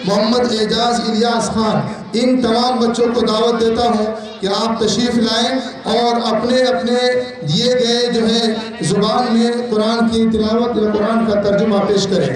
मोहम्मद एजाज इलियास खान, इन तमाम बच्चों को दावत देता हूँ कि आप तशरीफ़ लाएं और अपने अपने दिए गए जो है ज़ुबान में कुरान की तिलावत या कुरान का तर्जुमा पेश करें।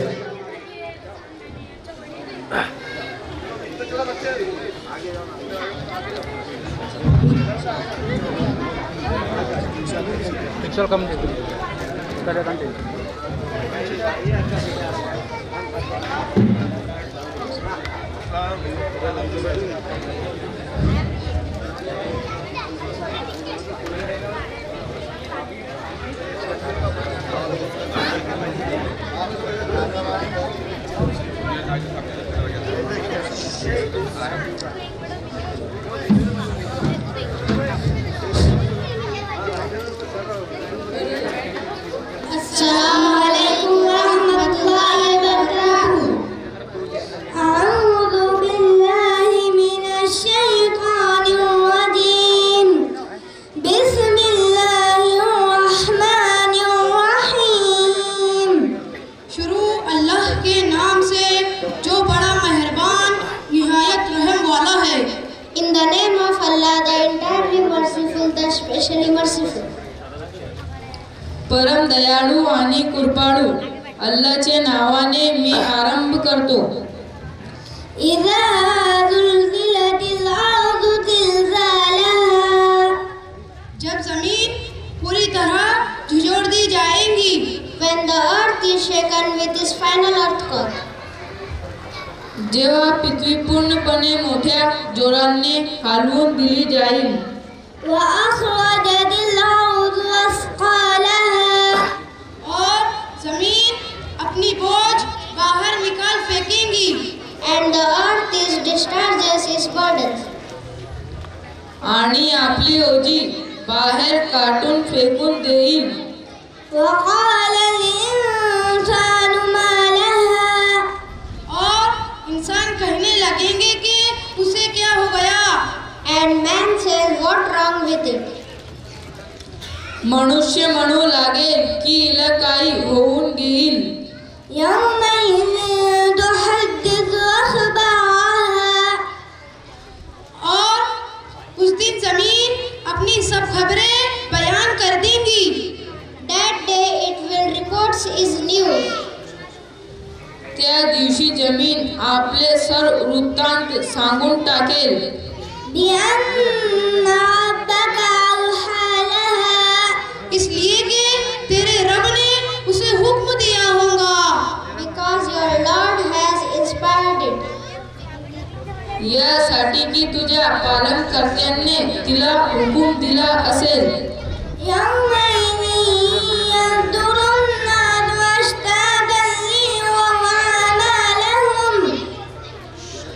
परम दयाळू आणि कृपाळू अल्लाहच्या नावाने मी आरंभ करतो। जब जमीन पूरी तरह झुझोड़ दी जाएगी, when the earth is shaken with its final earthquake, जेव्हा पृथ्वी पूर्णपणे मोठ्या जोराने हलवून दिली जाईल, और जमीन अपनी बोझ बाहर निकाल फेंकेंगी, and the earth is discharges its burdens, आणि आपली ओझी बाहेर काढून फेकून देईल। और इंसान कहने लगेंगे कि उसे क्या हो गया, and man says what wrong with it, मनुष्य म्हणू लागेल की हिला काही होऊन गेईल। और उस दिन जमीन अपनी सब खबरें बयान कर देंगी। That day it will report its news. त्या दिवशी जमीन आपले सर्व वृत्तांत सांगून टाकेल। इसलिए कि तेरे रब ने उसे हुक्म दिया होगा, because your Lord has inspired it, यासाठी की तुझ्या पालनकर्त्याने तिला हुकूम दिला असेल।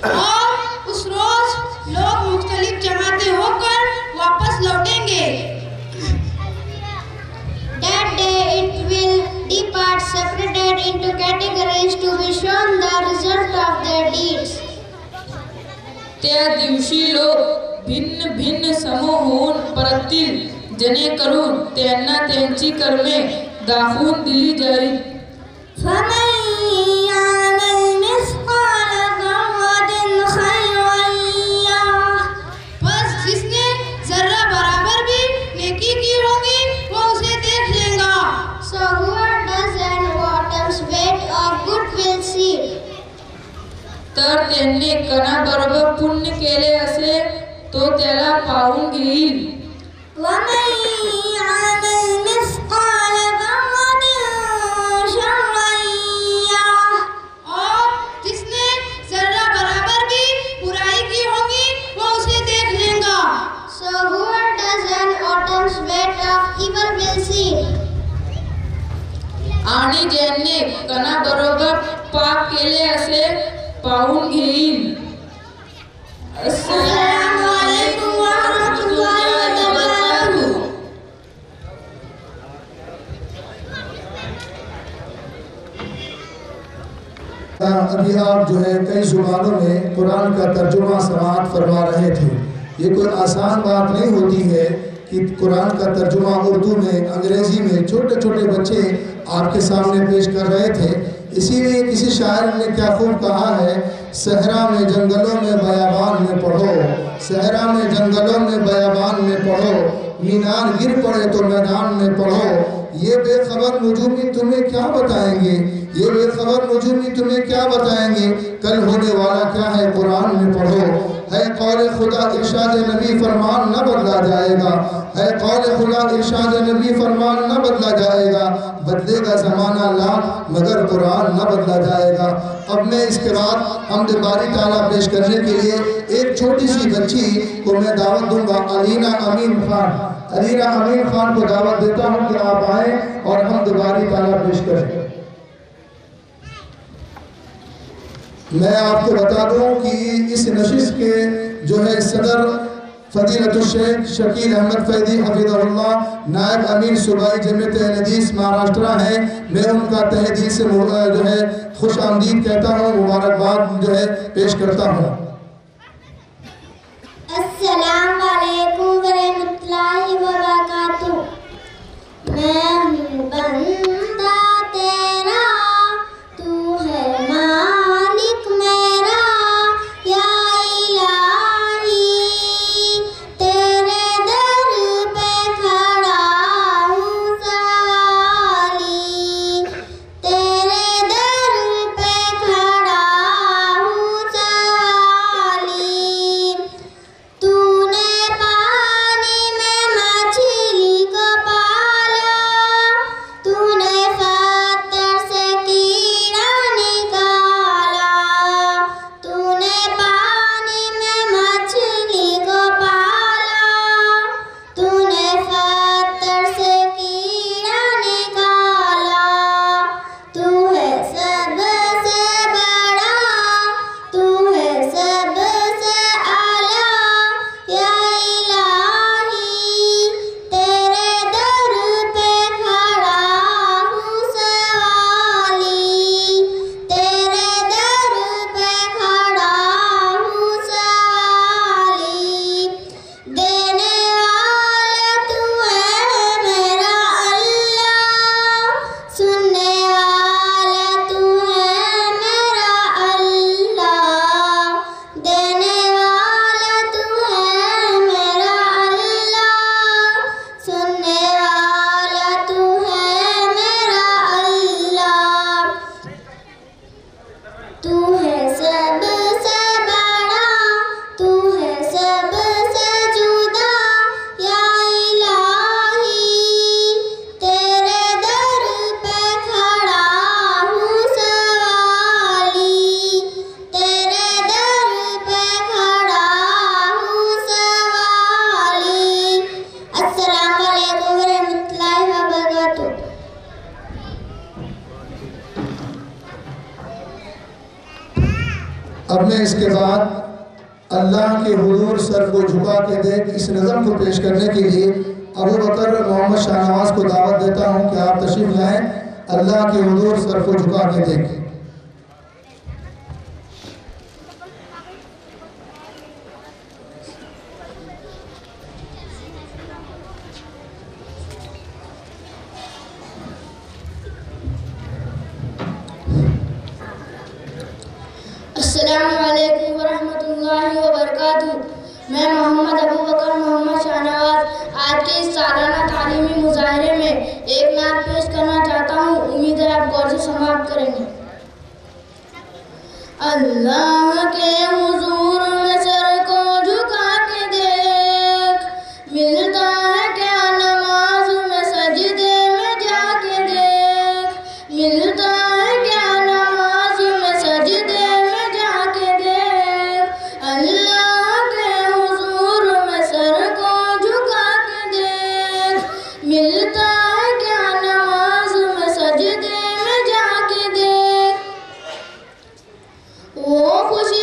और उस रोज लोग मुख्तलिफ जमातें होकर वापस लौटेंगे। That day it will depart separated into categories to be shown the result of their deeds. त्या दिवशी लोक भिन्न भिन्न समूह होऊन परततील, जेणेकरून त्यांना त्यांची कर्मे दाखवून दिली जाईल। बस जिसने जर्रा बराबर भी नेकी की होगी वो उसे देख लेगा। So whoever does and whatever weight of good will see. तर त्यांनी कणाबरोबर पुण्य केले असे तो त्याला पाहून घेईल। और जिसने जर्रा बराबर भी बुराई की होगी वो उसे देख लेगा। So whoever does and whatever weight of evil will see. आणि ज्यांनी कणाबरोबर पाप केले असे पाहून घेईल। अस्सलामु अलैकुम व रहमतुल्लाहि व बरकातुहू। अभी आप जो है कई ज़ुबानों में कुरान का तर्जुमा समाअत फरमा रहे थे। ये कोई आसान बात नहीं होती है कि कुरान का तर्जुमा उर्दू में, अंग्रेज़ी में छोटे छोटे बच्चे आपके सामने पेश कर रहे थे। इसीलिए किसी शायर ने क्या खूब कहा है, सहरा में जंगलों में बयाबान में पढ़ो, सहरा में जंगलों में बयाबान में पढ़ो, मीनार गिर पड़े तो मैदान में पढ़ो। ये बेखबर नजूमी तुम्हें क्या बताएंगे, ये बेखबर नजूमी तुम्हें क्या बताएंगे, कल होने वाला क्या है कुरान में पढ़ो। है कौल खुदा इरशाद नबी फरमान न बदला जाएगा, है कौल खुदा इरशाद नबी फरमान न बदला जाएगा, बदलेगा ज़माना लाख मगर कुरान न बदला जाएगा। अब मैं इसके बाद हम्द बारी ताला पेश करने के लिए एक छोटी सी बच्ची को मैं दावत दूंगा, अलीना अमीन खान। अलीना अमीन खान को दावत देता हूँ कि आप आए और हम्द बारी ताला पेश करें। मैं आपको बता दूं कि इस नशिश के जो है सदर फजीलतुल शेख शकील अहमद फैदी हफिज़हुल्लाह नायब अमीर सूबाई जमीयत हदीस महाराष्ट्र हैं। मैं उनका तहे दिल से जो है खुश आमदीद कहता हूँ, मुबारकबाद जो है पेश करता हूँ। अस्सलाम वालेकुम वरहमतुल्लाहि वबरकातुहू। मैं हूँ बंदा तेरा, तू है मालिक मेरा, या इलाही तेरे दर पे खड़ा हूँ सवाली, तेरे दर पे खड़ा हूँ सवाली। तूने पानी में मछली को पाला, तूने पत्थर से कीड़ा निकाला, तूने पानी में मछली को पाला, तूने पत्थर से कीड़ा निकाला। तू है सबसे बड़ा, तू है सबसे आला, या इलाही तेरे दर पे खड़ा हूँ सवाली, तेरे दर पे खड़ा हूँ सवाली। देने वाला तू है मेरा अल्लाह, सुनने वाला तू है मेरा अल्लाह, देने वाला तू है मेरा अल्लाह, सुनने वाला तू है मेरा अल्लाह। तू है सबसे बड़ा, तू है सबसे जुदा, या इलाही तेरे दर पे खड़ा हूँ सवाली, तेरे दर पे खड़ा हूँ सवाली। अस्सलाम वालेकुम वरहमतुल्लाहि वबरकातुहू। अब मैं इसके बाद अल्लाह के हुजूर सर को झुका के देख इस नज़म को पेश करने के लिए अबू बकर मोहम्मद शाहनवाज को दावत देता हूँ कि आप तशरीफ लाएं। अल्लाह के हुजूर सर को झुका के देख। अस्सलामु अलैकुम वरहमतुल्लाहि वबरकातुहू। मैं मोहम्मद अबू बकर मोहम्मद शाहनवाज आज के इस सालाना तालीमी मुजाहरे में एक नात पेश करना चाहता हूँ। उम्मीद है आप गौर से समाप्त करेंगे। अल्लाह के हुजूर में सर को झुका के देख, मिलता है क्या नमाज में सजदे में जाके देख, मिलता है क्या नमाज में सजदे में जाके देख। अल्लाह के हुजूर में सर को झुका के देख, मिलता है क्या नमाज में सजदे में जाके देख। वो खुशी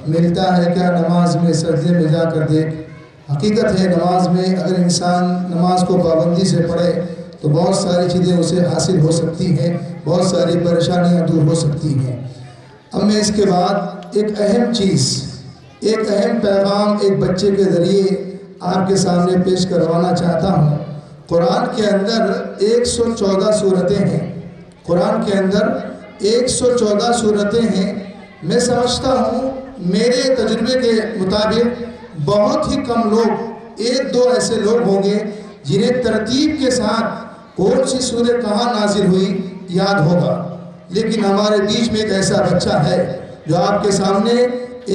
मिलता है क्या नमाज में सजदे में जाकर देख। हकीकत है नमाज में अगर इंसान नमाज को पाबंदी से पढ़े तो बहुत सारी चीज़ें उसे हासिल हो सकती हैं, बहुत सारी परेशानियां दूर हो सकती हैं। अब मैं इसके बाद एक अहम चीज़, एक अहम पैगाम एक बच्चे के ज़रिए आपके सामने पेश करवाना चाहता हूँ। कुरान के अंदर 114 सूरतें हैं। कुरान के अंदर 114 सूरतें हैं। मैं समझता हूँ मेरे तजुर्बे के मुताबिक बहुत ही कम लोग, 1-2 ऐसे लोग होंगे जिन्हें तरतीब के साथ कौन सी सूरत कहाँ नाजिल हुई याद होगा। लेकिन हमारे बीच में एक ऐसा बच्चा है जो आपके सामने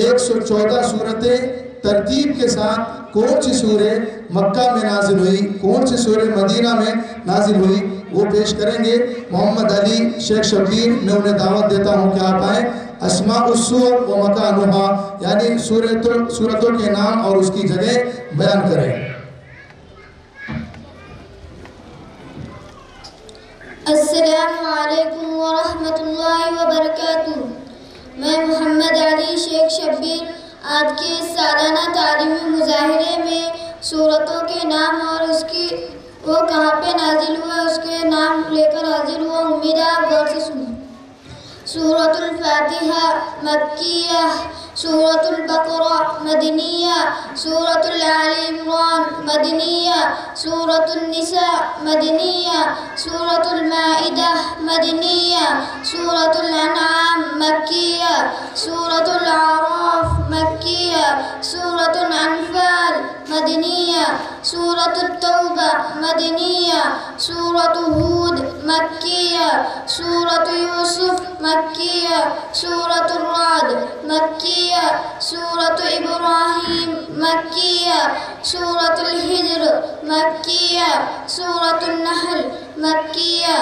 114 सूरतें तरतीब के साथ कौन सी सूरत मक्का में नाजिल हुई, कौन सी सूरत मदीना में नाजिल हुई, वो पेश करेंगे। मोहम्मद अली शेख शब्बीर, मैं उन्हें दावत देता हूँ कि आप आएँ। अस्माउस्सूर व मकानुहा, यानी सूरतों के नाम और उसकी जगह बयान करें। अस्सलामु अलैकुम व रहमतुल्लाहि व बरकातुहू। मैं मोहम्मद अली शेख शब्बीर आज के सालाना तालीमी मुजाहिरे में सूरतों के नाम और उसकी वो कहाँ पे नाजिल हुआ उसके नाम लेकर हाजिर हुआ। उम्मीद है आप गौर से सुनें। सूरतुल फातिहा मक्किया, सूरतुल बकरा मदनिया, सूरतुल आले इमरान मदनिया, सूरतुल निसा मदनिया, सूरतुल माइदा मदनिया, सूरतुल अनआम मक्किया, सूरतुल आराफ मक्किया, सूरतुल अनफाल मदनिया, सूरतुल तौबा मदनिया, सूरतुल हूद मक्किया, सूरतुल यूसुफ मक्किया, सूरतुल राद मक्किया, सूरतुल इब्राहीम मक्किया, सूरतुल हिज्र मक्किया, सूरतुल नहल मक्किया,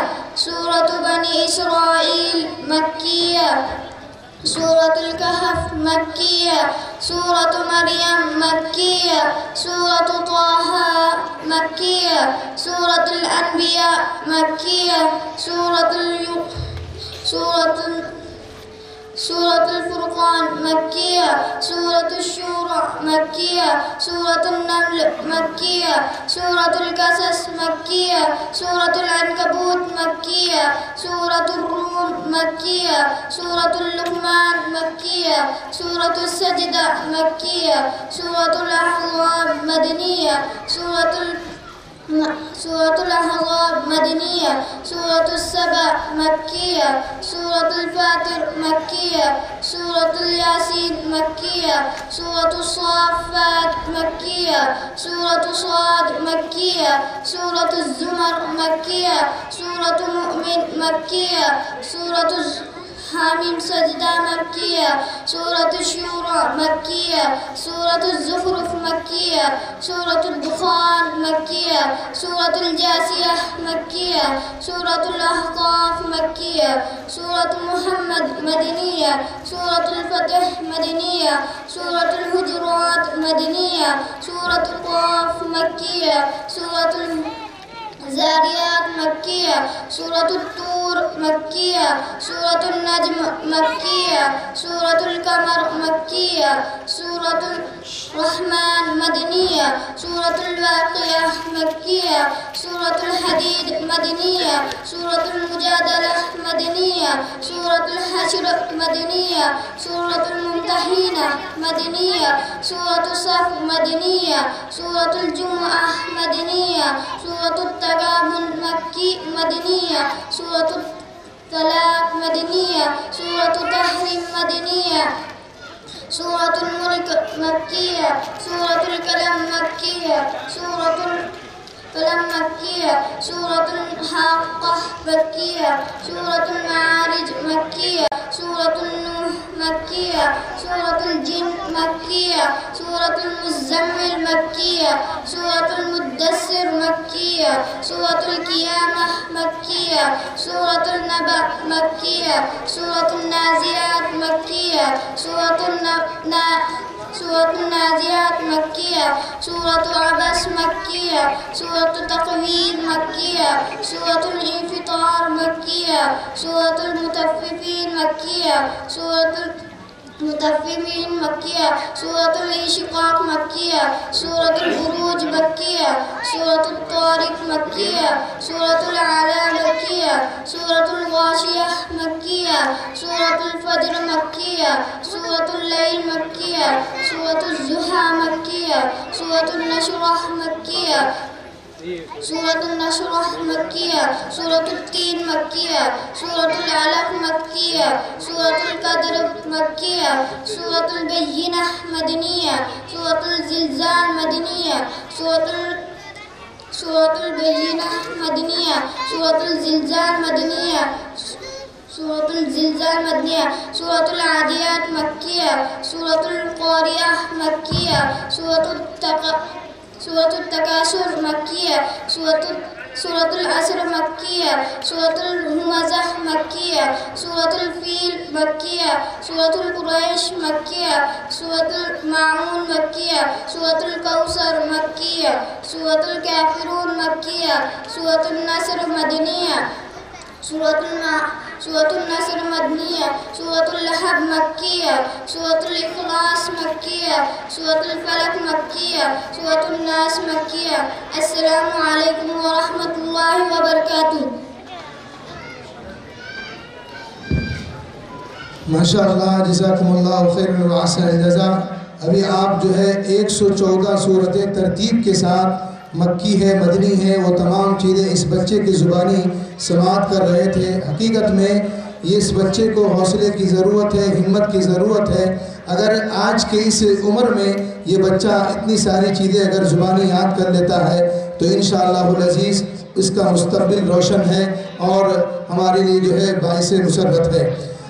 सूरतुल बनी इसराइल मक्किया, सूरतुल कहफ मक्किया, सूरतुल मरियम मक्किया, सूरतुल ताहा मक्किया, सूरतुल अनबिया मक्किया, सूरतुल फुरकान मक्किया, सूरतुल शूरा मक्किया, सूरतुल नमल मक्किया, सूरतुल कसस मक्किया, सूरतुल अनकबूत मक्किया, सूरतुल रूम मक्किया, सूरतुल लुक़मान मक्किया, सूरतुल सजदा मक्किया, सूरतुल अहज़ाब मदनिया, सूरतुल अहज़ाब मदनिया, सूरतुल सबा मक्किया, सूरतुल फातिर मक्किया, सूरतुल यासीन मक्किया, सूरतुल साफ़ात मक्किया, सूरतुल साद मक्किया, सूरतुल ज़ुमर मक्किया, सूरतुल मुमिन मक्किया, सूरतुल हामीम सजदा मक्किया, सूरतुल शूरा मक्किया, सूरतुल ज़ुख़रुफ़ मक्किया, सूरतुल दुख़ान मक्किया, सूरतुल जासिया मक्किया, सूरतुल अहक़ाफ़ मक्किया, सूरतुल मुहम्मद मदनिया, सूरतुल फ़तह मदनिया, सूरतुल हुजुरात मदनिया, सूरतुल क़ाफ़ मक्किया, सूरतुल ज़ारियात मक्किया, सूरतुल तूर मक्किया, सूरतुल नज्म मक्किया, सूरतुल कमर मक्किया, सूरतुल रहमान मदनिया, सूरतुल वाक़िया मक्किया, सूरतुल हदीद मदनिया, सूरतुल मुजादला मदनिया, सूरतुल हश्र मदनिया, सूरतुल मुम्तहिना मदनिया, सूरतुल सफ़ मदनिया, सूरतुल जुमुआ मदनिया, सूरतुल तगाबुन मक्की मदनिया, सूरतुल तलाक़ मदनिया, सूरतुल तहरीम मदनिया, सूरतुल मुल्क मक्किया, सूरतुल कलम मक्किया, सूरतुल कलम मक्किया, सूरतुल हाक़्क़ा मक्किया, सूरतुल मारिज मक्किया, सूरतुल नूह मक्किया, सूरतुल जिन मक्किया, सूरतुल मुज़्ज़म्मिल मक्किया, सूरतुल मुद्दस्सिर मक्किया, सूरतुल क़ियामह मक्किया, सूरतुल नबा मक्किया, सूरतुल नाज़ियात मक्किया, सूरतुल नाज़ियात मक्किया, सूरतुल अबस मक्किया, सूरतुल तक़वीर मक्किया, सूरतुल इंफ़ितार मक्किया, सूरतुल मुतफ़्फ़िफ़ीन मक्किया, सूरतुल मुतफ़्फ़िफ़ीन मक्किया, सूरतुल इंशिक़ाक़ मक्किया, सूरतुल बुरूज मक्किया, सूरतुत तारिक़ मक्किया, सूरतुल आला मक्किया, सूरतुल गाशिया मक्किया, सूरतुल फ़ज्र मक्किया, सूरतुल लैल मक्किया, सूरतुल ज़ुहा मक्किया, सूरतुल नशरह मक्किया, सूरतुल नशरह मक्किया, सूरतुल तीन मक्किया, सूरतुल अलक़ मक्किया, सूरतुल क़द्र मक्किया, सूरतुल बय्यिनह मदनिया, सूरतुल ज़िलज़ाल मदनिया, सूरतुल बय्यिनह मदनिया, सूरतुल ज़िलज़ाल मदनिया, सूरतुल ज़िलज़ाल मदनिया, सूरतुल आदियात मक्किया, सूरतुल क़ारिअह मक्किया, सूरतुल तकासुर मक्किया, सूरतुल असर मक्किया, सूरतुल हुमज़ह मक्किया, सूरतुल फ़ील मक्किया, सूरतुल कुरैश मक्किया, सूरतुल माऊन मक्किया, सूरतुल कौसर मक्किया, सूरतुल काफ़िरून मक्किया, सूरतुल नस्र मदनिया, सूरतुल नस्र मदनिया, सूरतुल लहब मक्किया, सूरतुल इख़लास मक्किया, सूरतुल फलक मक्किया, सूरतुल नास मक्किया। अस्सलामु अलैकुम व रहमतुल्लाहि व बरकातुहू। माशाअल्लाह, जज़ाकुमुल्लाहु खैरन व अहसन जज़ा। अभी आप जो है 114 सूरतें तरतीब के साथ मक्की है, मदनी है, वो तमाम चीज़ें इस बच्चे की ज़ुबानी समाअत कर रहे थे। हकीकत में ये इस बच्चे को हौसले की ज़रूरत है, हिम्मत की ज़रूरत है। अगर आज के इस उम्र में ये बच्चा इतनी सारी चीज़ें अगर ज़ुबानी याद कर लेता है तो इंशाअल्लाहुल अज़ीज़ इसका मुस्तक़बिल रोशन है और हमारे लिए जो है बाइस मुसर्रत है।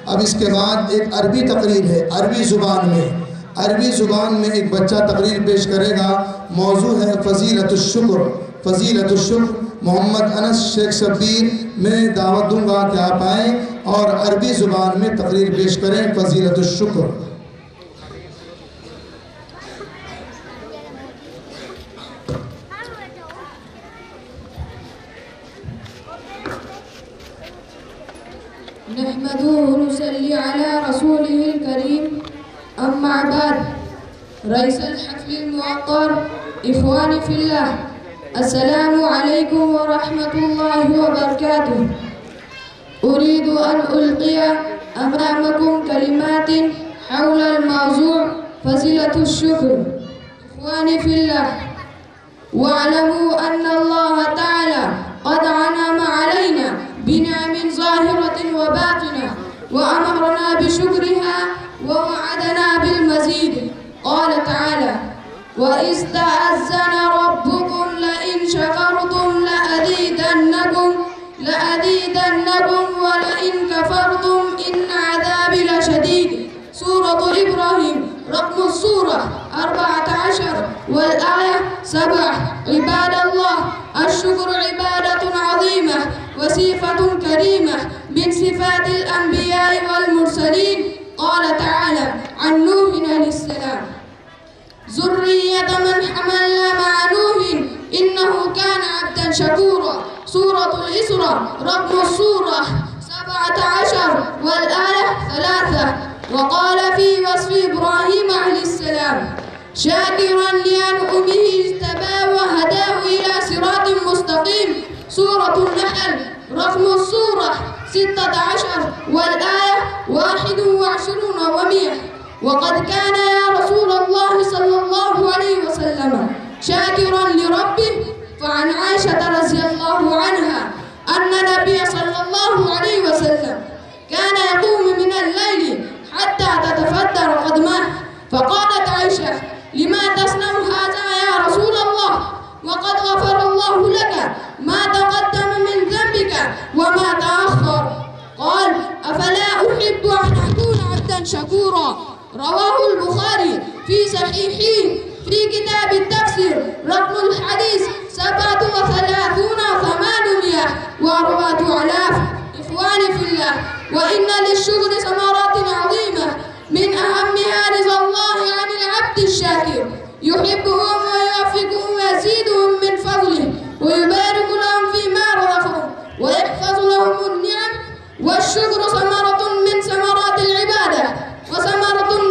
अब इसके बाद एक अरबी तकरीर है, अरबी ज़ुबान में एक बच्चा तकरीर पेश करेगा। मौजू है फ़ज़ीलतुश्शुक्र। फ़ज़ीलतुश्शुक्र मोहम्मद अनस शेख शब्बीर। मैं दावत दूंगा कि आप आएँ और अरबी ज़ुबान में तकरीर पेश करें फ़ज़ीलतुश्शुक्र। नहमदुहु व नुसल्ली अला रसूलिहिल करीम, अम्मा बाद। रईसल हफ़्लिल मुअत्तर, इख़वानी फ़िल्लाह, अस्सलामु अलैकुम व रहमतुल्लाहि व बरकातुहू। उरीदु अन उल्क़िया अमामकुम कलिमातिन हौलल मौज़ू' फ़ज़ीलतुश्शुक्र। इख़वानी फ़िल्लाह, वअलमू अन्नल्लाह तआला क़द अनअमा अलैना बिनिअमिन ज़ाहिरतिन व बातिना व अमरना बिशुक्रिहा व वअदना बिलमज़ीद। क़ाल तआला व इज़ तअज़्ज़न रब्बुकुम लइन शकरतुम लअज़ीदन्नकुम व लइन कफ़रतुम इन्न अज़ाबी लशदीद। सूरतुल इब्राहीम, रक़्मुस्सूरा 14 वल आया 7। इबादल्लाह, अश्शुक्र इबादतुन अज़ीमा व सिफ़तुन करीमा मिन सिफ़ातिल अंबिया वल मुरसलीन। क़ाल तआला अन नूह अलैहिस्सलाम, ज़ुर्रिय्यत मन हमलना मअ नूह इन्नहु कान अब्दन शकूरा। सूरतुल इसरा, रक़्मुस्सूरा 17 वल आया 3। वक़ाल फ़ी वस्फ़ि इब्राहीम अलैहिस्सलाम, शाकिरन लिअनउमिहि इज्तबाहु व हदाहु इला सिरातिन मुस्तक़ीम। सूरतुन नहल, रक़्मुस्सूरा 16 वल आया 21 व 100। वक़द कान या रसूलल्लाह सल्लल्लाहु अलैहि वसल्लम शाकिरन लिरब्बिह। फ़अन आइशा रज़ियल्लाहु अन्हा अन्न नबिय सल्लल्लाहु अलैहि वसल्लम कान यक़ूमु मिनल लैलि हत्ता ततफ़त्तर क़दमाह। फ़क़ालत आइशा, लिमा तस्नअ हाज़ा या रसूलल्लाह वक़द ग़फ़रल्लाहु लक मा तक़द्दम मिन ज़ंबिक व मा तअख़्ख़र। क़ाल अफ़ला उहिब्बु अन अकूना अब्दन शकूरा। रवाहुल बुख़ारी फ़ी सहीहिही फ़ी किताब तफ़सीर, रक़्मुल हदीस 37,800 व 4000। इख़वानी फ़िल्लाह, व इन्ना लिश्शुक्रि समरातिन अज़ीमा मिन अहम्मिहा रिज़ाल्लाहि अनिल अब्दि शाकिर युहिब्बुहुम व युवफ़्फ़िकुहुम व यज़ीदुहुम मिन फ़ज़्लिहि व युबारिकु लहुम फ़ीमा रज़क़हुम व यहफ़ज़ु लहुमुन नि'म। वश्शुक्रु समरतुन मिन समरातिल इबादह व समरतुन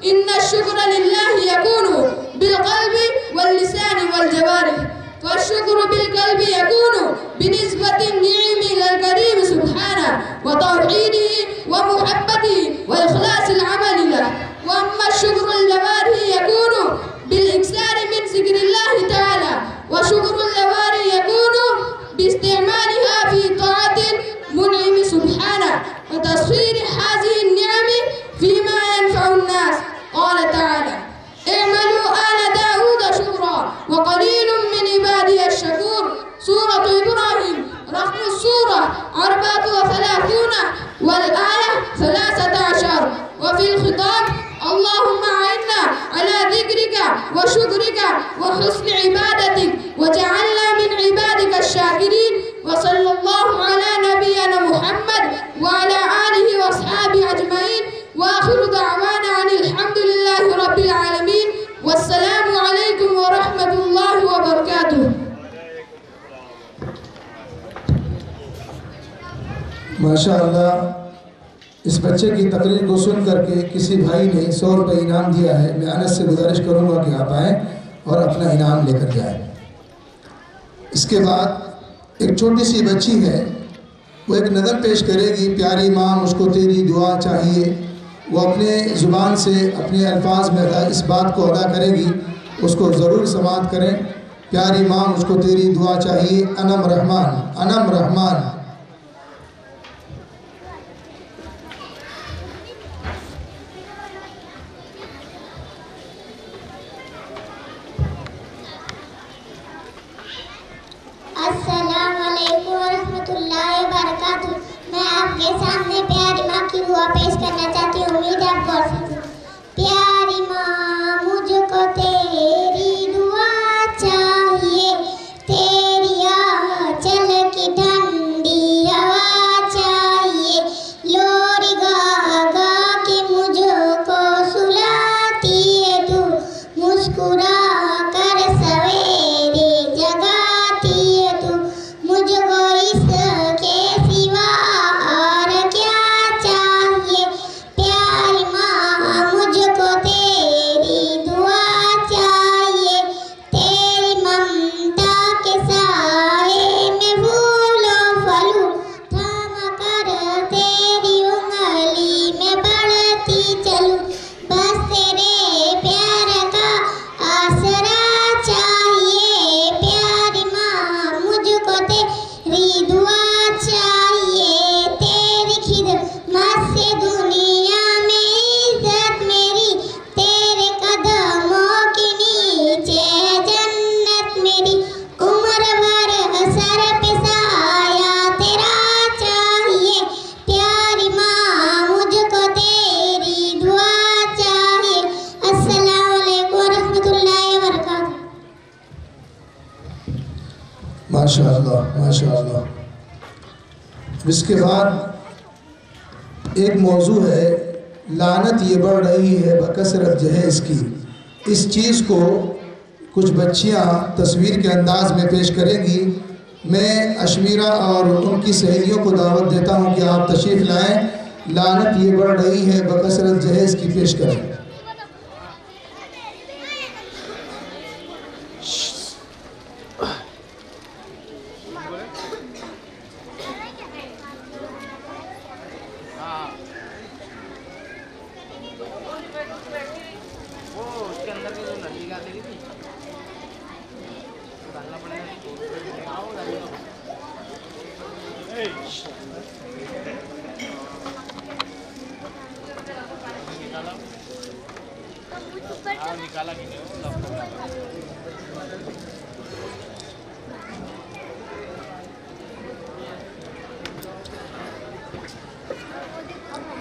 इन्ना शुक्र लिल्लाहि यकूनु बिलक़ल्बि वल्लिसानि वल्जवारिह वश्शुक्रु बिलक़ल्बि यकूनु बिनिस्बति निअमि इलल करीम सुब्हानहु व तौहीदिही व मुहब्बतिही व इख़लासिल अमलि लह व अम्मा शुक्रुल जवारिह यकूनु बिलइक्सारि मिन ज़िक्रिल्लाहि तआला व शुक्रुल जवारिह यकूनु बिइस्तिमालिहा फ़ी ताअतिल मुनइम सुब्हानहु व तस्ख़ीर हाज़िहि निअमि फ़ीमा यनफ़उ अन्नास क़ाल तआला इअमलू आल दाऊद शुक्रा व क़लीलुम मिन इबादिय अश-शकूर सूरत इब्राहीम रक़म सूरा 34 वल आया 13 व फ़िल ख़िताब अल्लाहुम्मा अइन्ना अला ज़िक्रिका व शुक्रिका व हुस्नि इबादतिक व जअलना मिन इबादिका अश-शाकिरीन व सल्लल्लाहु अला नबिय्यिना मुहम्मद व अला आलिहि व अस्हाबिहि अजमईन व आखिरु दअवाना अनिल हम्दुलिल्लाहि रब्बिल आलमीन वस्सलामु अलैकुम व रहमतुल्लाहि व बरकातुहू। माशाअल्लाह, इस बच्चे की तकरीर को सुन करके किसी भाई ने 100 रुपये इनाम दिया है। मैं अनस से गुजारिश करूँगा कि आप आएँ और अपना इनाम लेकर जाएँ। इसके बाद एक छोटी सी बच्ची है, वो एक नज़म पेश करेगी, प्यारी माँ मुझको तेरी दुआ चाहिए। वो अपने ज़ुबान से अपने अल्फाज में इस बात को अदा करेगी, उसको ज़रूर समाअत करें। प्यारी माँ मुझको तेरी दुआ चाहिए, अनम रहमान अनम रहमान। अस्सलामुअलैकुम वरहमतुल्लाहि वबरकातुहू। मैं आपके सामने प्यारी माँ की दुआ पेश करना चाहती हूँ। उम्मीद है आप गौर से सुनें। प्यारी माँ मुझको तेरी दुआ चाहिए, तेरी आंचल की ठंडी हवा चाहिए, लोरी गा गा के मुझको सुलाती है तू, मुस्कुरा कर सवेरे जगाती है तू, मुझको इसके सिवा और क्या चाहिए। प्यारी माँ मुझको तेरी दुआ चाहिए, तेरी ममता के साए में फूलों फलूं, थाम कर तेरी उंगली में बढ़ती चलूं, बस तेरे प्यार का आसरा चाहिए। प्यारी माँ मुझको तेरी दुआ चाहिए, तेरी खिदमत से दुनिया में इज्जत मेरी, तेरे कदमों के नीचे है जन्नत मेरी, उम्र भर सर पे साया तेरा चाहिए। प्यारी माँ मुझको तेरी दुआ चाहिए। अस्सलामु अलैकुम वरहमतुल्लाहि वबरकातुहू। माशाअल्लाह माशाअल्लाह। इसके बाद एक मौजू है, लानत ये बढ़ रही है बकसरत जहेज़ की। इस चीज़ को कुछ बच्चियां तस्वीर के अंदाज में पेश करेंगी। मैं अशमीरा और उनकी सहेलियों को दावत देता हूं कि आप तशरीफ़ लाएं। लानत ये बढ़ रही है बकसरत जहेज़ की पेश करें।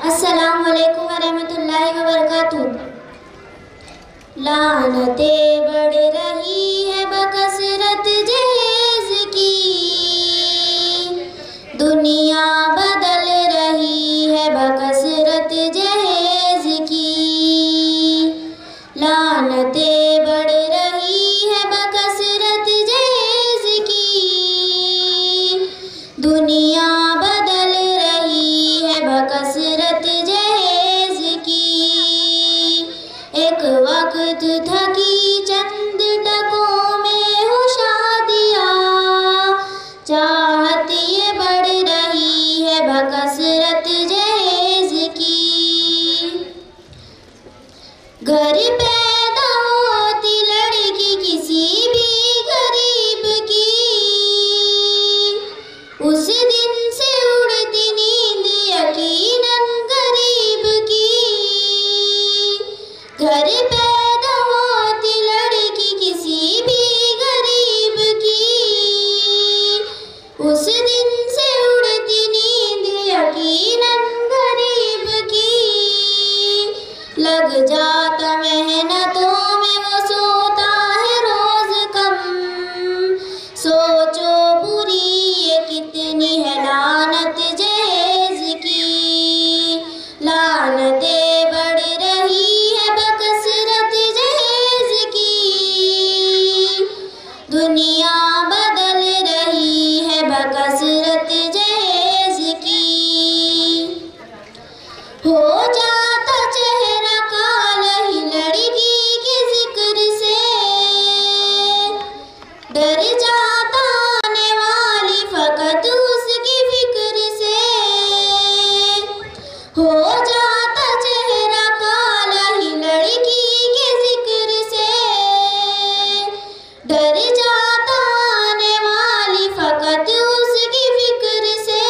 अस्सलामुअलैकुम वरहमतुल्लाहि वबरकातुहू। लानतें बढ़ रही है बकसरत जहेज़ की, दुनिया बदल रही है बकसरत जहेज़ की, लानतें बढ़ रही है बकसरत जहेज़ की, दुनिया बदल रही है बकसरत जहेज़ की, चाहत था कि चंद टकों में हो शादियाँ, चाहत ये बढ़ रही है बकसरत जहेज की। घर पैदा होती लड़की किसी भी गरीब की, उस दिन से उड़ती नींद यकीनन गरीब की। घर पैदा होती लड़की किसी भी गरीब की, उस दिन से उड़ती नींद यकीनन गरीब की। लग जाता मेहनतों में वो सोता है रोज कम, सोचो बुरी ये कितनी है लानत जहेज की। लानतें बढ़ रही है बकसरत जहेज की, दुनिया बदल रही है बकसरत जहेज की। हो जाता चेहरा काला ही लड़की के जिक्र से, डर जाता आने वाली फकत उसकी फिक्र से। हो जाता चेहरा काला ही लड़की के जिक्र से, डर जाता आने वाली फकत उसकी फिक्र से।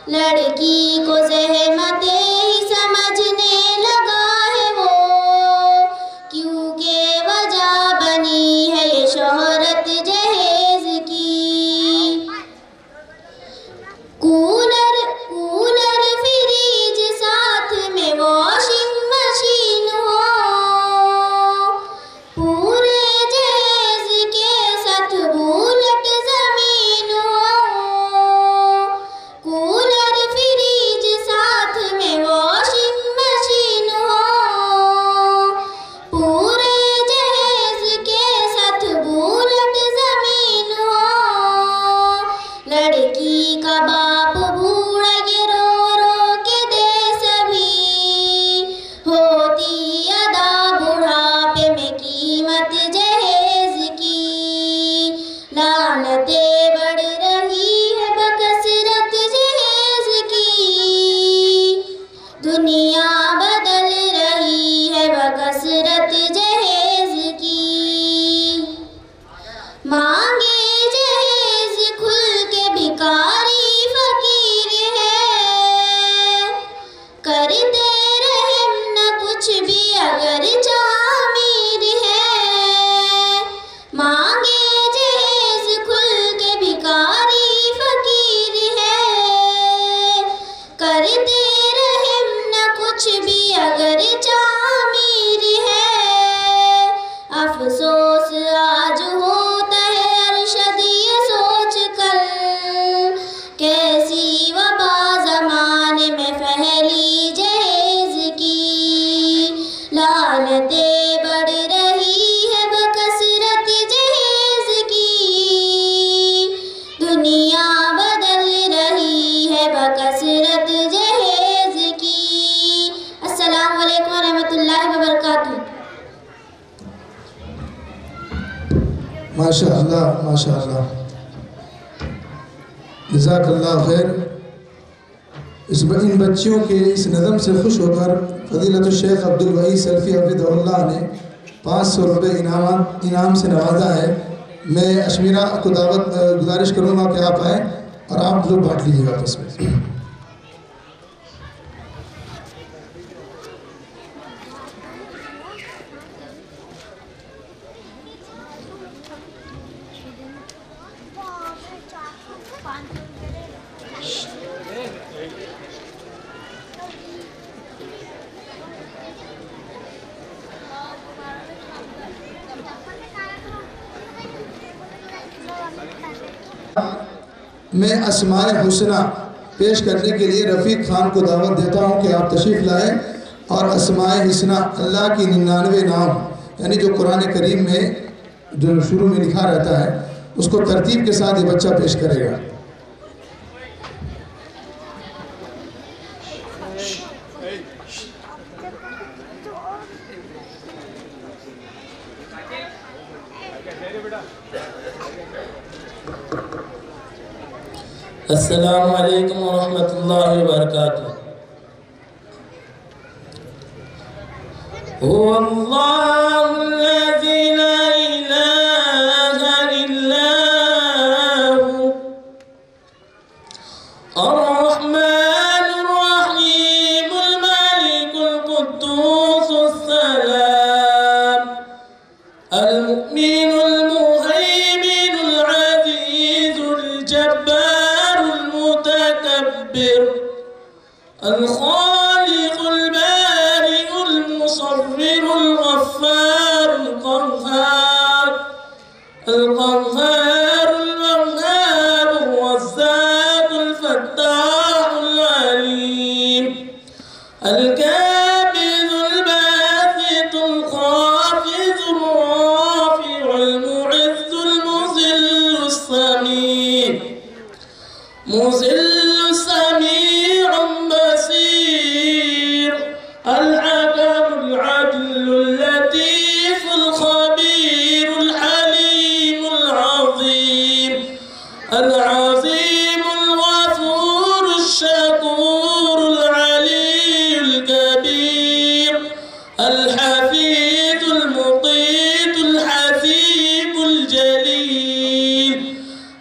लड़की को ज़हमतें ही समझने लगा है वो, क्योंकि वजह बनी है ये शोहरत जहेज की। कूलर कूलर फ्रिज साथ में वॉशिंग मशीन हो, पूरे जहेज के साथ बुलेट जमीन हो। कूलर फ्रिज साथ में वॉशिंग मशीन हो, पूरे जहेज के साथ बुलेट जमीन हो। लड़की का बाप बूढ़ा ये रो रो के दे सभी, होती अदा बुढ़ापे में कीमत जहेज की। लानतें बढ़ रही है बकसरत जहेज की, दुनिया बदल रही है बकसरत जहेज की। मांगे जहेज खुल के भिखारी फकीर है, करते रहम न कुछ भी अगर अमीर है। मांगे जहेज खुल के भिखारी फकीर है, करते रहम न कुछ भी अगर अमीर है। अफसोस आज होता है अरशद ये सोच कर, कैसी वबा ज़माने में फैली जहेज की। लानतें बढ़ रही है बकसरत जहेज की, दुनिया बदल रही है बकसरत जहेज की। अस्सलाम वालेकुम रहमतुल्लाहि व बरकातुहू। माशाअल्लाह माशाअल्लाह, जज़ाकल्लाह खैर। इन बच्चियों के इस नज़म से खुश होकर फ़ज़ीलतुल शेख अब्दुल वहीद सल्फ़ी हफ़िज़हुल्लाह ने 500 रुपये इनाम से नवाजा है। मैं अशमीरा को गुजारिश करूँगा कि आप आएँ और आप लोग बांट लीजिएगा आपस में। मैं अस्माए हुस्ना पेश करने के लिए रफ़ीक खान को दावत देता हूं कि आप तशरीफ़ लाएं और अस्माए हुस्ना अल्लाह की 99 नाम यानी जो कुरान करीम में जो शुरू में लिखा रहता है उसको तरतीब के साथ ये बच्चा पेश करेगा। अस्सलामु अलैकुम व रहमतुल्लाहि व बरकातुहू। हुवल्लाहु लज़ी ला इलाहा इल्ला हु अर्रहमानुर रहीमुल मालिकुल कुद्दूसुस सलाम अल मुमिनुल मुहैमिनुल अज़ीजुल जब्बारुल मुतकब्बिर अल खालिकुल बारिउल मुसव्विरुल गफ्फारुल क़ह्हार अल क़ह्हारुल वह्हाबुर रज़्ज़ाक़ुल फ़त्ताहुल अलीम अल काबिज़ुल बासितुल ख़ाफ़िज़ुर राफ़िउल मु'iज़्ज़ुल मुज़िल्लुस समीअ समीउन बसीर अल हकमुल अदलुल लतीफ़ुल ख़बीरुल हलीमुल अज़ीम अल अज़ीमुल गफ़ूरुश शकूरुल अलीयुल कबीर अल हफ़ीज़ुल मुक़ीतुल हसीबुल जलील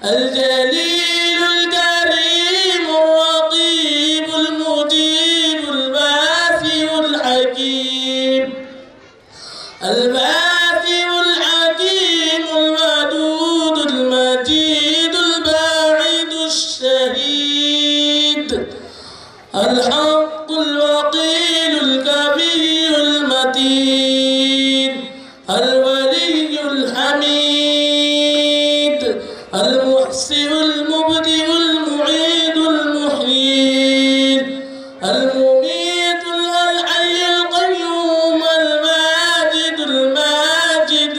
अल जलीलुल करीमुर रक़ीबुल मुजीबुल बासिउल हकीम अल बासिउल हकीमुल वदूदुल मजीदुल बाइदुश शहीद अल हक़्क़ुल वक़ीलुल कवियुल मतीन अल वलियुल हमीद अल मुहसिनुल मुबदिउल मुईदुल मुहीद अल मुमीतुल हय्युल क़य्यूम अल माजिदुल माजिद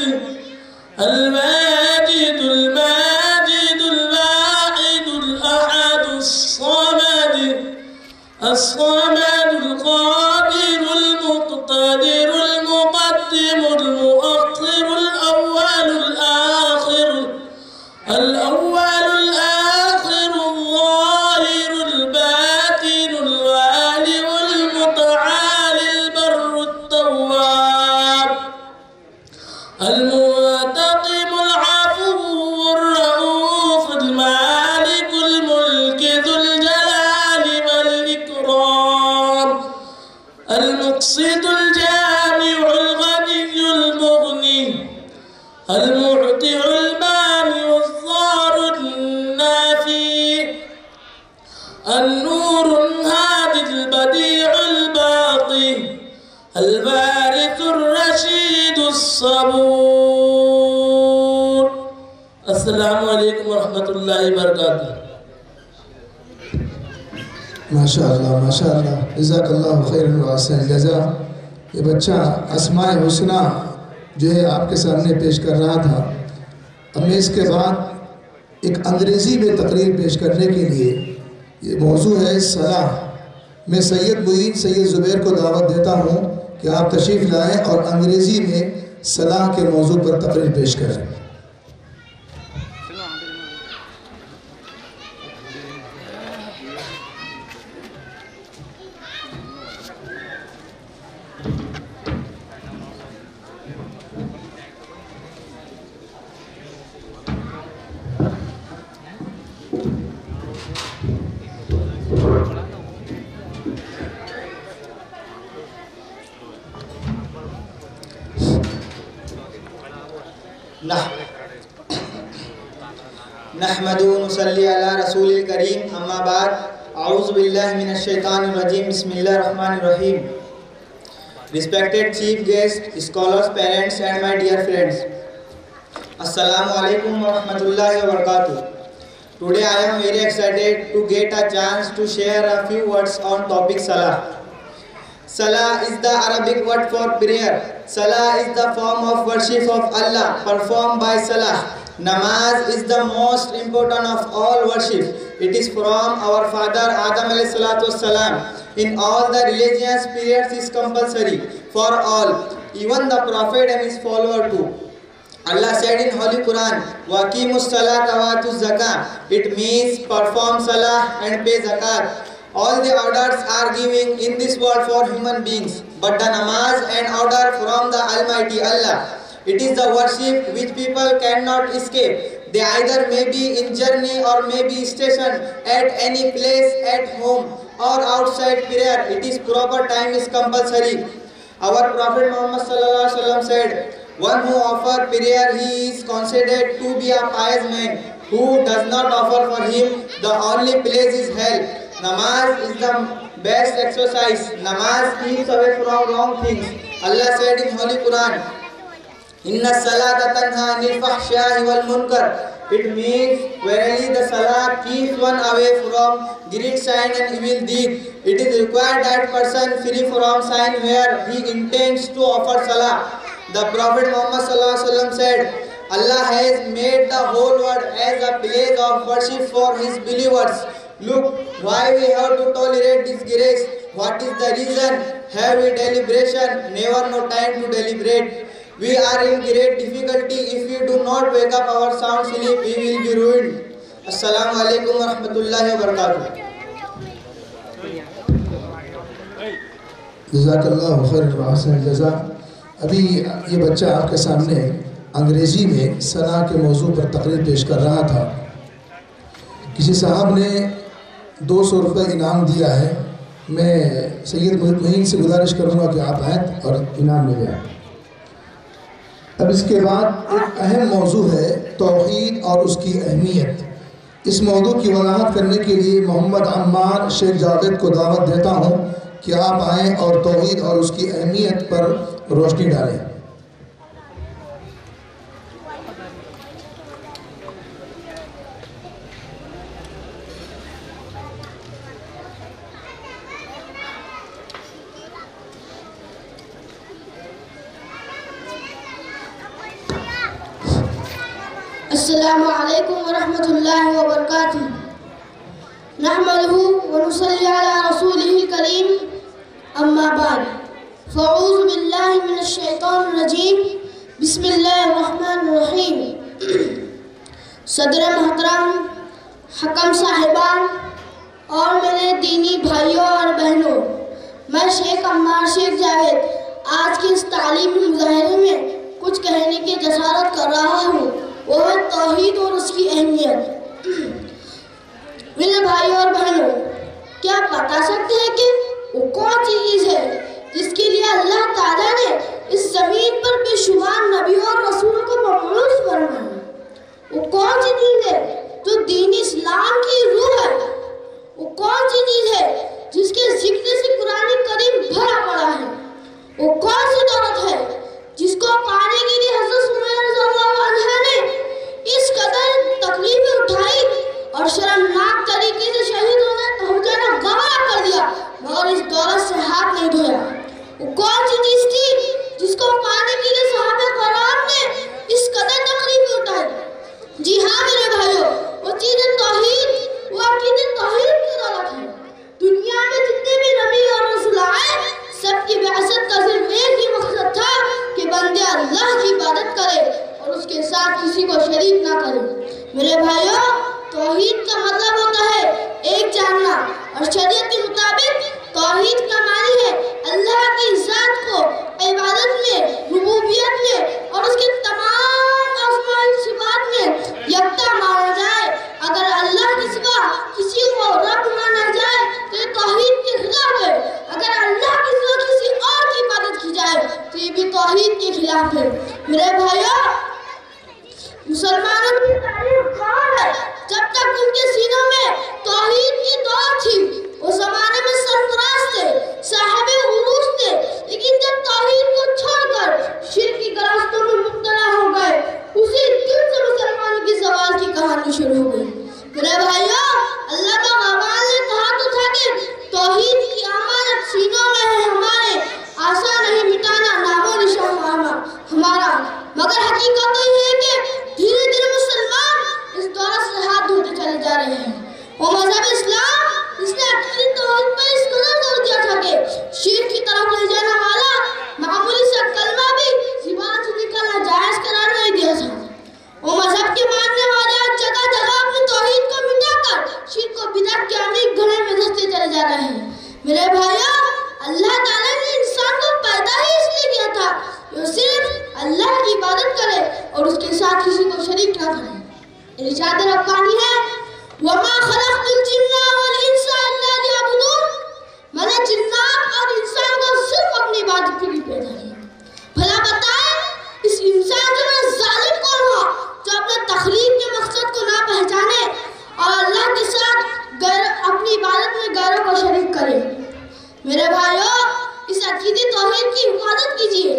अल माजिदुल माजिदुल वाहिदुल अहदुस समद الصمد القادر المقتدر المقدم المؤخر الأول الآخر الظاهر الباطن الوالي المتعالي البر التواب المنتقم العفو الرؤوف المالك الملك ذو الجلال والإكرام المقسط الجامع الغني المغني المعطي المانع الضار النافي النور الهادي البديع الباقي البارث الرشيد الصبور السلام عليكم ورحمة الله وبركاته माशाअल्लाह माशाअल्लाह जज़ाकल्लाहु खैरन व अहसन जज़ा। ये बच्चा अस्माए हुस्ना जो है आपके सामने पेश कर रहा था। अब मैं इसके बाद एक अंग्रेज़ी में तकरीर पेश करने के लिए, ये मौजू है सलाह। मैं सैयद मुईन सैयद ज़ुबैर को दावत देता हूँ कि आप तशरीफ़ लाएँ और अंग्रेज़ी में सलाह के मौजू पर तकरीर पेश करें। नहमदुहु व नुसल्ली अला रसूलिल करीम अम्मा बाद अऊज़ु बिल्लाहि मिनश शैतानिर रजीम बिस्मिल्लाहिर रहमानिर रहीम। Respected chief guest, scholars, parents and my dear friends, Assalamu alaikum wa rahmatullahi wa barakatuh. Today I am very excited to get a chance to share a few words on topic Salah. Salah is the Arabic word for prayer. Salah is the form of worship of Allah performed by Salah. Namaz is the most important of all worship. It is from our father Adam alayhi salatu wassalam. In all the religious periods is compulsory for all, even the Prophet and his follower too. Allah said in Holy Quran, "Waqimus salata wa atuz zakah." It means perform salah and pay zakat. All the orders are given in this world for human beings, but the namaz an order from the Almighty Allah. It is the worship which people cannot escape. They either may be in journey or may be stationed at any place, at home or outside prayer. It is proper time is compulsory. Our Prophet Muhammad sallallahu alaihi wasallam said, "One who offers prayer, he is considered to be a pious man. Who does not offer for him, the only place is hell." Namaz is the best exercise. Namaz keeps away from wrong things. Allah said in Holy Quran, "Inna salata tanha anil fahsha'i wal munkar." It means verily the salah keeps one away from great sin and evil deed. It is required that person free from sin where he intends to offer salah. The Prophet Muhammad sallallahu alaihi wasallam said, "Allah has made the whole world as a place of worship for His believers. Look, why we have to tolerate disgrace? What is the reason? Have we deliberation? Never no time to deliberate. We are in great difficulty. If we do not wake up our sound sleep, we will be ruined." Assalamu alaikum wa rahmatullahi wa barakatuh. जज़ाकल्लाहु खैरन व अहसन जज़ा। अभी ये बच्चा आपके सामने अंग्रेज़ी में सना के मौजू पर तकरीर पेश कर रहा था। किसी साहब ने 200 रुपये इनाम दिया है। मैं सैयद मुहीन से गुजारिश करूँगा कि आप आएँ और इनाम ले जाएँ। अब इसके बाद एक अहम मौजू है तौहीद और उसकी अहमियत। इस मौजू की वजाहत करने के लिए मोहम्मद अम्मार शेख जावेद को दावत देता हूँ कि आप आएँ और तौहीद और उसकी अहमियत पर रोशनी डालें। अस्सलामु अलैकुम व रहमतुल्लाहि व बरकातुहू। नहमदुहु व नुसल्ली अला रसूलिहिल करीम, अम्मा बाद। फ़अऊज़ु बिल्लाहि मिनश शैतानिर रजीम, बिस्मिल्लाहिर रहमानिर रहीम। सदर मोहतरम, हकम साहिबान और मेरे दीनी भाइयों और बहनों, मैं शेख अम्मार शेख जावेद आज के इस तालीमी मुज़ाहरे में कुछ कहने की जसारत कर रहा हूँ। वो है तौहीद और उसकी अहमियत। मेरे भाइयों और बहनों, क्या आप बता सकते हैं कि वो कौन सी चीज़ है जिसके लिए अल्लाह ताला ने इस ज़मीन पर बेशुमार नबियों और रसूलों को मबऊस फरमाया? वो कौन सी चीज़ है जो दीन इस्लाम की रूह है? वो कौन सी चीज़ है जिसके जिक्र से कुरान करीम भरा पड़ा है? वो कौन सी दौलत है जिसको पाने के लिए हज़रत सुमैया रज़ियल्लाहु अन्हा ने इस कदर तकलीफें उठाई और शर्मनाक तरीके से शहीद होने जाना गवाह कर दिया, मगर इस दौलत से हाथ नहीं धोया? वो कौन सी चीज थी जिसको पाने के लिए सहाबा कराम ने इस कदर तकलीफें उठाई? जी हाँ मेरे भाइयों, वो चीज़ तौहीद, वो अकीदे तौहीद की दौलत है। दुनिया में जितने भी नबी और रसूल आए, सबकी बिअसत का सिर्फ एक ही मकसद था कि बंदे अल्लाह की इबादत करे और उसके साथ किसी को शरीक ना करे। मेरे भाइयों, तौहीद का मतलब होता है एक जानना, और शरीयत के मुताबिक तौहीद का मानी है अल्लाह की ज़ात को इबादत में, रुबूबियत में और उसके तमाम अस्माई सिफात में यकता माना जाए। अगर अल्लाह के सिवा किसी को रब माना जाए तो ये तौहीद के खिलाफ है। अगर अल्लाह के सिवा किसी और की इबादत की जाए तो ये भी तौहीद के खिलाफ है। मेरे भाइयों, मुसलमानों की तारीफ कौन है? जब तक उनके सीनों में तौहीद की दौड़ थी, उस जमाने में सरफराज थे, साहिबे उरूज थे, लेकिन जब तौहीद को छोड़कर शिर्क की गलतियों में मुब्तला हो गए, उसी दिन से मुसलमानों की ज़वाल की कहानी शुरू हो गई। मेरे भाइयों, अल्लाह का ग़ुलाम ने कहा तो था कि तौहीद की अमानत सीनों में है हमारे, आसान नहीं मिटाना नामो निशान हमारा। मगर हकीकत तो ये है कि धीरे धीरे मुसलमान इस दौलत से हाथ धोते चले जा रहे हैं। और मज़हब इस्लाम इसने अकीदे तौहीद पर इस कदर जोर दिया था कि वो सिर्फ अल्लाह की इबादत करे और उसके साथ किसी को शरीक ना करे। इरशाद रब्बानी है, वमा खलक़तुल जिन्ना वल इंसा इल्ला लियअबुदून, मैंने जिन्नात और इंसान को सिर्फ अपनी इबादत के लिए पैदा किया। भला बताए इस इंसान में जालिम कौन हुआ जो अपने तखलीक के मकसद को ना पहचाने और अल्लाह के साथ अपनी इबादत में गैरों को शरीक करे। मेरे भाइयों, इस अकीदे तौहीद की हिफाजत कीजिए।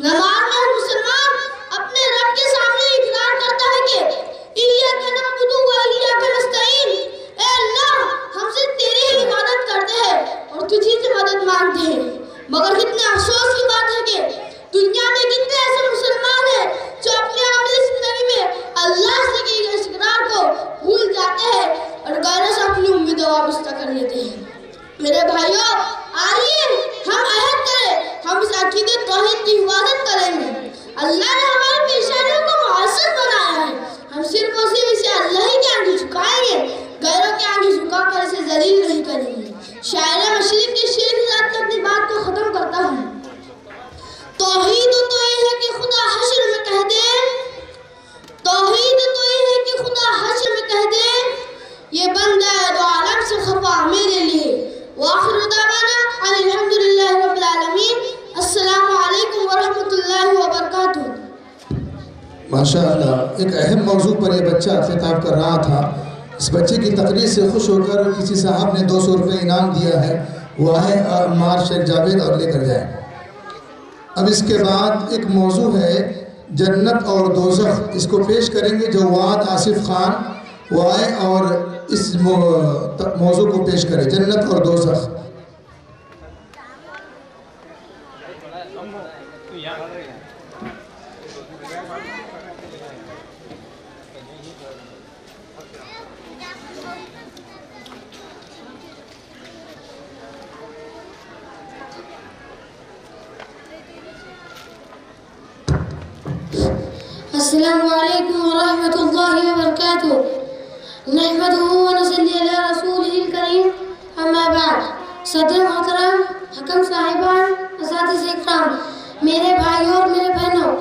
नमाज में मुसलमान अपने रब के सामने इकरार करता है कि इय्याका नअबुदु व इय्याका नस्तईन, ऐ अल्लाह हमसे तेरी ही इबादत करते हैं और तुझी से मदद मांगते हैं। मगर कितने अफसोस की बात है कि दुनिया में कितने ऐसे मुसलमान हैं जो अपने अमली जिंदगी में अल्लाह से किए गए इकरार को भूल जाते हैं और गैरों से अपनी उम्मीदें वाबस्ता कर लेते हैं। मेरे भाइयों, आइए हम अहद करें, हम इस अकीदे तौहीद की हिफाजत करेंगे। अल्लाह ने हमारे पेशानियों को मुअस्सस बनाया है, हम सिर्फ और सिर्फ इसे अल्लाह ही के आगे झुकाएंगे, गैरों के आगे झुकाकर इसे जलील नहीं करेंगे। शायर मशरिक के शेर के साथ अपनी बात को खत्म करता हूँ। तौहीद तो ये है कि खुदा हश्र में कह दे, तौहीद तो ये है कि खुदा हश्र में कह दे, ये बंदा है दो आलम से खफा मेरे लिए। वाखिरु दावाना अल्हम्दुलिल्लाहि रब्बिल आलमीन। अस्सलामु अलैकुम व रहमतुल्लाहि व बरकातुहू। माशाअल्लाह, एक अहम मौजू पर ये बच्चा खिताब कर रहा था। इस बच्चे की तकरीर से खुश होकर किसी साहब ने 200 रुपये इनाम दिया है, वो आए अम्मार शेख जावेद और लेकर जाए। अब इसके बाद एक मौजू है जन्नत और दोज़ख, इसको पेश करेंगे जवाद आसिफ खान। वो आए और इस मौजू को पेश करें, जन्नत और दोज़ख। अस्सलामु अलैकुम व रहमतुल्लाहि व बरकातुहू। नहमदुहु व नसल्ली अला रसूलिहिल करीम, अम्मा बाद। सदर मोहतरम, हकम साहिबान, असातिज़े इकराम, मेरे भाइयों और मेरे बहनों,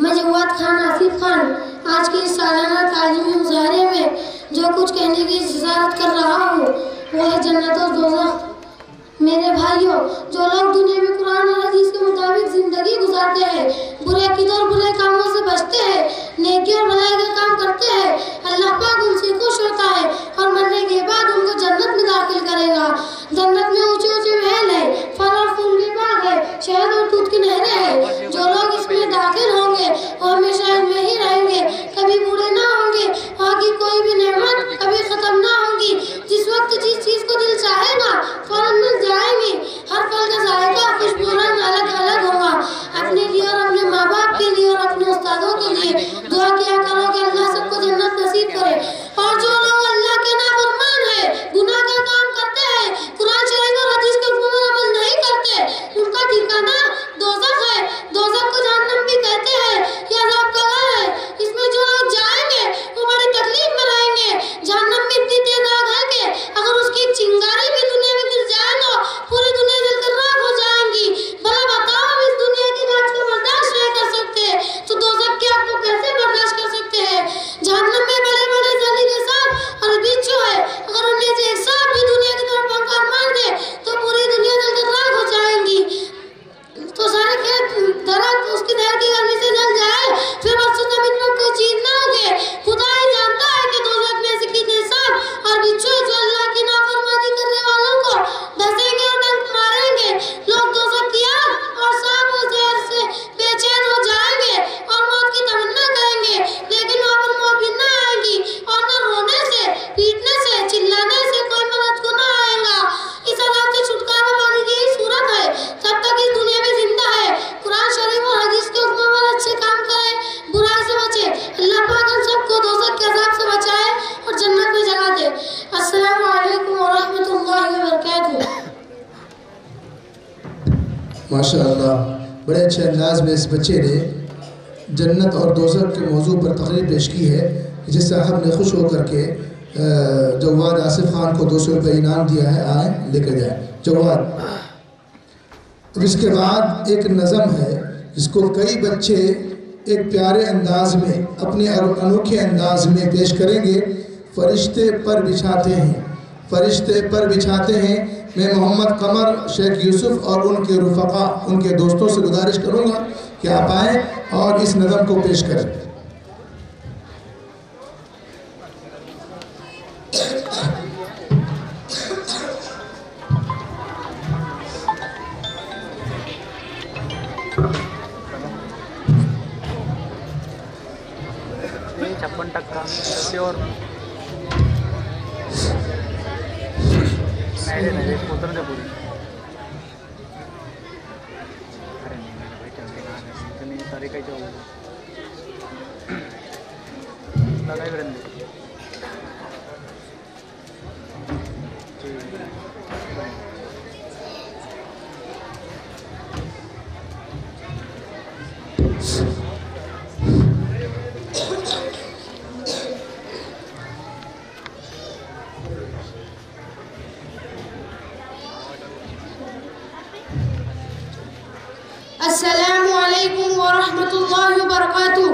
मैं जवाद खान आसिफ खान आज के इस सालाना तालीमी मुजाहरे में जो कुछ कहने की इजाज़त कर रहा हूँ वो है जन्नत और दोज़ख। मेरे भाइयों, जो लोग दुनिया में कुरान और हदीस के मुताबिक जिंदगी गुजारते हैं, बुरे अकीदों और बुरे कामों से बचते हैं, नेकी और भलाई का काम करते हैं, अल्लाह पाक उनसे खुश होता है और मरने के बाद उनको जन्नत में दाखिल करेगा। जन्नत में ऊंचे ऊंचे महल है, फल और फूल के बाग है, शहद और दूध की नहरें हैं। जो लोग इसमें दाखिल होंगे वो हमेशा इनमें ही रहेंगे, कभी बूढ़े ना होंगे। वहाँ की कोई भी नेमत कभी खत्म ना होगी। जिस वक्त जिस चीज को दिल चाहेगा फौरन मिल जाएंगे। हर फल का जायका खुशबू रंग अलग अलग होगा। अपने लिए और अपने माँ बाप के लिए और अपने उस्तादों के लिए दुआ किया करो कि अल्लाह सबको जन्नत नसीब करे। और जो लोग अल्लाह के नाफरमान है, गुनाह का काम करते हैं, कुरान शरीफ और हदीस के हुक्म पर अमल नहीं करते, उनका ठिकाना दोज़ख है। दोज़ख को जहन्नम भी कहते हैं, यह अज़ाब का घर है। इसमें जो लोग जाएंगे वो बड़ी तकलीफ में रहेंगे। जहन्नम में इतनी तेज आग है कि अगर उसकी चिंगारी भी दुनिया में गिर जाए तो पूरी दुनिया जलकर राख हो जाएंगी। भला बताओ, हम इस दुनिया की रात को बर्दाश्त नहीं कर सकते तो दोज़ख की आग को कैसे बर्दाश्त कर सकते हैं। जहन्नम में बड़े बड़े जहरीले सांप और बिच्छू है, अगर उनमें से एक सांप भी दुनिया की तरफ पंखा मार दे तो पूरी दुनिया जलकर राख हो जाएंगी। तो सारे खेत दरख्त उसकी दहर की गर्मी से जल जाए, फिर बरसों जमीन में कोई चीज ना उगे। खुदा ही जानता है कि दोज़ख में से कितने सांप और बिच्छू जो अल्लाह की नाफरमानी करने वालों को डसेंगे और डंक मारेंगे। लोग दोज़ख की आग और सांप और जहर से बेचैन हो जाएंगे और मौत की तमन्ना करेंगे, लेकिन वहाँ पर मौत भी ना आएगी और न रोने से, पीटने से, चिल्लाने से कोई मदद को ना आएगा। इस अज़ाब से छुटकारा पाने की यही सूरत है। तब तक इस दुनिया में जिंदा है, कुरान शरीफ और हदीस के हुक्म पर अच्छे काम करें, बुराई से बचे। अल्लाह पाक हम सबको दोज़ख के अज़ाब से बचाए और जन्नत में जगह दे। अस्सलामु अलैकुम व रहमतुल्लाहि व बरकातुहू। माशाअल्लाह, बड़े अच्छे अंदाज में इस बच्चे ने जन्नत और दोज़ख के मौजू पर तकरीर पेश की है, जिस साहब ने खुश होकर के जवाद आसिफ खान को 200 रुपये इनाम दिया है। आए लेकर जाए जवाद। अब इसके बाद एक नज़म है इसको कई बच्चे एक प्यारे अंदाज में, अपने अनोखे अंदाज में पेश करेंगे। फरिश्ते पर बिछाते हैं, फरिश्ते पर बिछाते हैं। मैं मोहम्मद कमर, शेख यूसुफ और उनके रुफ़क़ा, उनके दोस्तों से गुजारिश करूँगा कि आप आएँ और इस नज़म को पेश करें। और नहीं उतर दे पूरी। अरे नहीं भाई चलते नहीं सारे कहीं चल लगाई बरंदे अस्सलामु अलैकुम व रहमतुल्लाहि व बरकातुहू।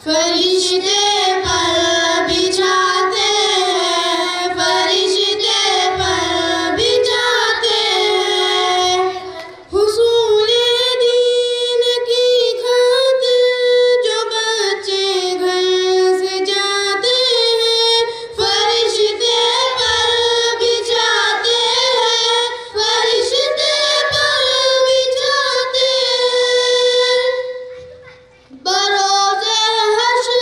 फरिश्ते पर बिछाते हैं, फरिश्ते पर बिछाते हैं, हुसूले दीन की खातिर जो बच्चे घर से जाते हैं। फरिश्ते पर बिछाते हैं, फरिश्ते बरोज़े हश्र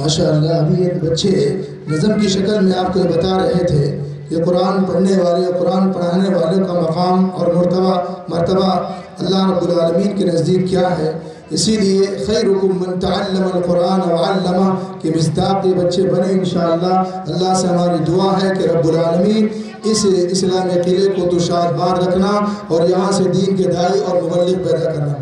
माशाअल्लाह। अभी एक बच्चे नज़म की शक्ल में आपको ये बता रहे थे कि कुरान पढ़ने वाले और कुरान पढ़ाने वाले का मकाम और मर्तबा अल्लाह रब्बुल आलमीन के नज़दीक क्या है। इसीलिए खैरुकुम मन तअल्लमल कुरान व अल्लमा के मिस्दाक़ ये बच्चे बने इंशाअल्लाह। अल्लाह से हमारी दुआ है कि रब्बुल आलमीन इस इस्लामी किले को तो शादबाद रखना और यहाँ से दीन के दाई और मुबल्लिग पैदा करना।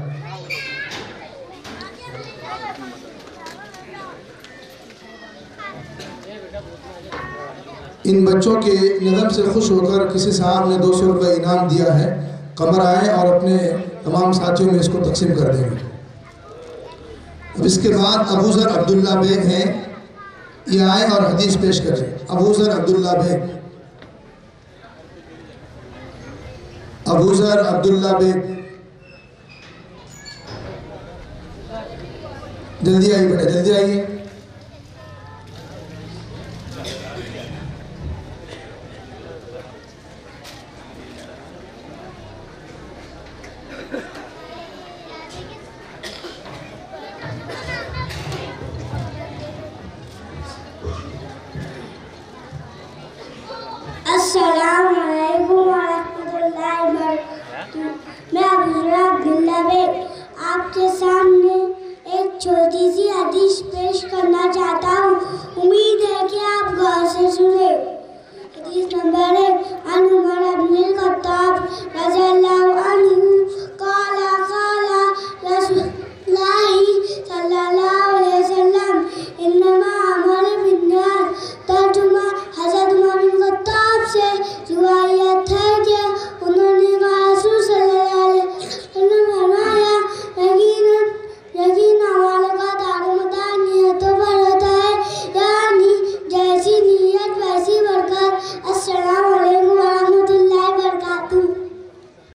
इन बच्चों के नज़म से खुश होकर किसी साहब ने 200 रुपये इनाम दिया है। कमर आए और अपने तमाम साथियों में इसको तकसीम कर देंगे। अब इसके बाद अबू ज़र अब्दुल्ला बेग हैं, ये आए और हदीस पेश करें। अबू ज़र अब्दुल्ला बेग, अबू ज़र अब्दुल्ला बेग, जल्दी आइए बेटा, जल्दी आइए। अस्सलामु अलैकुम वरहमतुल्लाहि वबरकातुहू। मैं अबू ज़र अब्दुल्ला बेग आपके सामने एक छोटी सी हदीस पेश करना चाहता हूँ। उम्मीद है कि आप गौर से सुने। हदीस नंबर